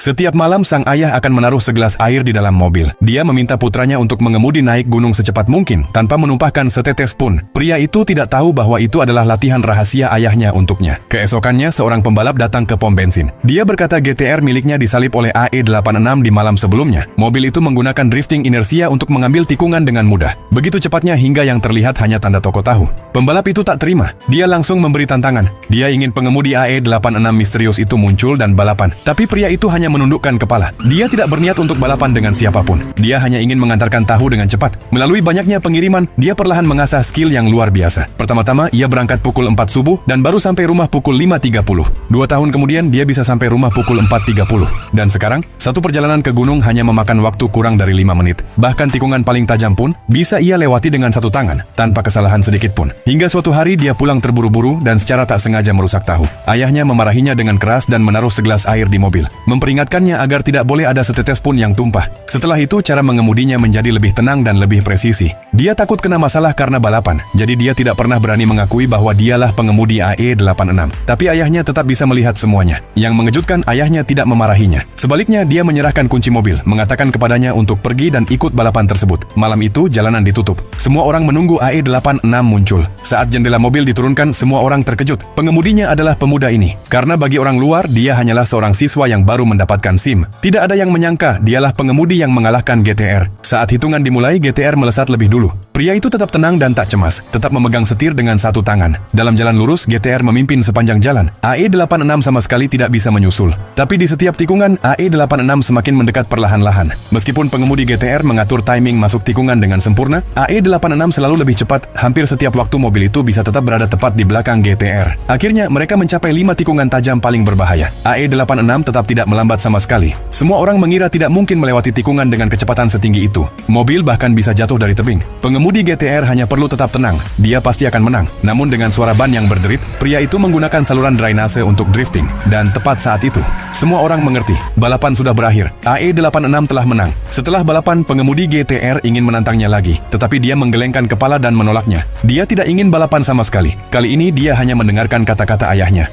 Setiap malam sang ayah akan menaruh segelas air di dalam mobil. Dia meminta putranya untuk mengemudi naik gunung secepat mungkin tanpa menumpahkan setetes pun. Pria itu tidak tahu bahwa itu adalah latihan rahasia ayahnya untuknya. Keesokannya seorang pembalap datang ke pom bensin. Dia berkata GTR miliknya disalip oleh AE86 di malam sebelumnya. Mobil itu menggunakan drifting inersia untuk mengambil tikungan dengan mudah. Begitu cepatnya hingga yang terlihat hanya tanda toko tahu. Pembalap itu tak terima. Dia langsung memberi tantangan. Dia ingin pengemudi AE86 misterius itu muncul dan balapan. Tapi pria itu hanya menundukkan kepala. Dia tidak berniat untuk balapan dengan siapapun. Dia hanya ingin mengantarkan tahu dengan cepat. Melalui banyaknya pengiriman, dia perlahan mengasah skill yang luar biasa. Pertama-tama, ia berangkat pukul 4 subuh dan baru sampai rumah pukul 5.30. 2 tahun kemudian, dia bisa sampai rumah pukul 4.30. Dan sekarang, satu perjalanan ke gunung hanya memakan waktu kurang dari 5 menit. Bahkan tikungan paling tajam pun bisa ia lewati dengan satu tangan, tanpa kesalahan sedikit pun. Hingga suatu hari dia pulang terburu-buru dan secara tak sengaja merusak tahu. Ayahnya memarahinya dengan keras dan menaruh segelas air di mobil, memperingatkannya agar tidak boleh ada setetes pun yang tumpah. Setelah itu, cara mengemudinya menjadi lebih tenang dan lebih presisi. Dia takut kena masalah karena balapan, jadi dia tidak pernah berani mengakui bahwa dialah pengemudi AE86. Tapi ayahnya tetap bisa melihat semuanya. Yang mengejutkan, ayahnya tidak memarahinya. Sebaliknya, dia menyerahkan kunci mobil, mengatakan kepadanya untuk pergi dan ikut balapan tersebut. Malam itu, jalanan ditutup. Semua orang menunggu AE86 muncul. Saat jendela mobil diturunkan, semua orang terkejut. Pengemudinya adalah pemuda ini. Karena bagi orang luar, dia hanyalah seorang siswa yang baru mendapatkan SIM. Tidak ada yang menyangka dialah pengemudi yang mengalahkan GTR. Saat hitungan dimulai, GTR melesat lebih dulu. Pria itu tetap tenang dan tak cemas, tetap memegang setir dengan satu tangan. Dalam jalan lurus, GTR memimpin sepanjang jalan. AE86 sama sekali tidak bisa menyusul. Tapi di setiap tikungan, AE86 semakin mendekat perlahan-lahan. Meskipun pengemudi GTR mengatur timing masuk tikungan dengan sempurna, AE86 selalu lebih cepat. Hampir setiap waktu mobil itu bisa tetap berada tepat di belakang GTR. Akhirnya, mereka mencapai 5 tikungan tajam paling berbahaya. AE86 tetap tidak melambat sama sekali. Semua orang mengira tidak mungkin melewati tikungan dengan kecepatan setinggi itu. Mobil bahkan bisa jatuh dari tebing. Pengemudi GTR hanya perlu tetap tenang. Dia pasti akan menang. Namun dengan suara ban yang berderit, pria itu menggunakan saluran drainase untuk drifting. Dan tepat saat itu, semua orang mengerti. Balapan sudah berakhir. AE86 telah menang. Setelah balapan, pengemudi GTR ingin menantangnya lagi. Tetapi dia menggelengkan kepala dan menolaknya. Dia tidak ingin balapan sama sekali. Kali ini dia hanya mendengarkan kata-kata ayahnya.